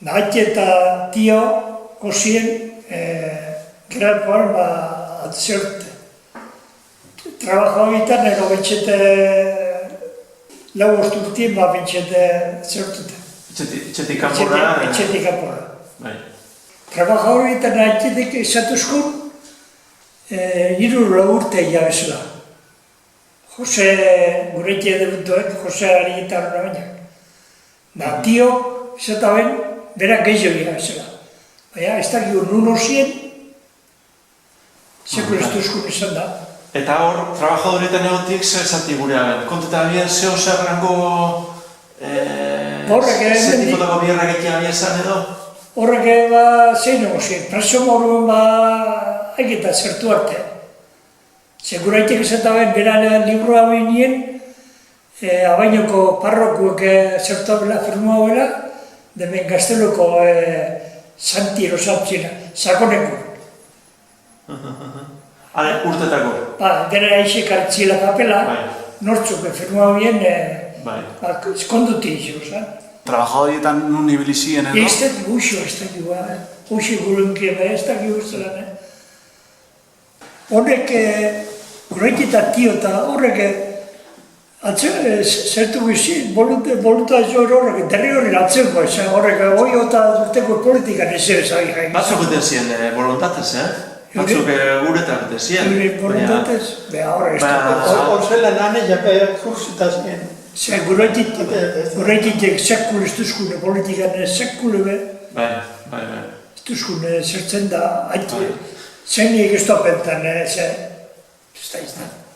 Nahatxe eta tio gozien geralpoan atzerte. Trabajo horietan ero betxete lau osturtien betxete zertute. Etxetik kanpora? Etxetik kanpora. Trabajo horietan nahatxetik esatuzkun 3 urte jabezela. Jose guretia debutuek, Jose Arietan hona baina. Da, tio, esataben, berak gehiago jabezela. Baina, ez da gio nun hozien, sekul ez duzkun izan da. Eta hor, trabajadoretan egotik zer zati gurean? Kontetan abien zeo zerrango zetipotako bierrak egitea abien edo? Horrek zein egozien, preso moruen haiketa zertu arte. Seguraitek esataben, beran libru hau nien, abainoko parrokuek zertu abela, firma abela, demen gazteloko Santi erosaptzina, sakoneko. Urtetako? Dena aixek hartziela papela, nortzuk firma abien, eskonduti izo, zan? Trabajadorietan nun ibilizien edo? Ez da guxo, ez da gua, guxi gurunkia, ez da guztelan. Horrek, gureiketa tio eta horrek, zertu guzien, bolutazio horrek, derri horren atzeko, horrek, hoi eta urteko politikan ez ere zari jain. Batzuk beten ziren voluntatez, Batzuk guretan beten ziren. Voluntatez? Beha horrek ez da. Horzela lan jape kursita ziren. Gureikitek sekul ez duzkune politikan sekule be. Bai. Ez duzkune zertzen da, haiti. Zeinik ez da pentan, ez da izan.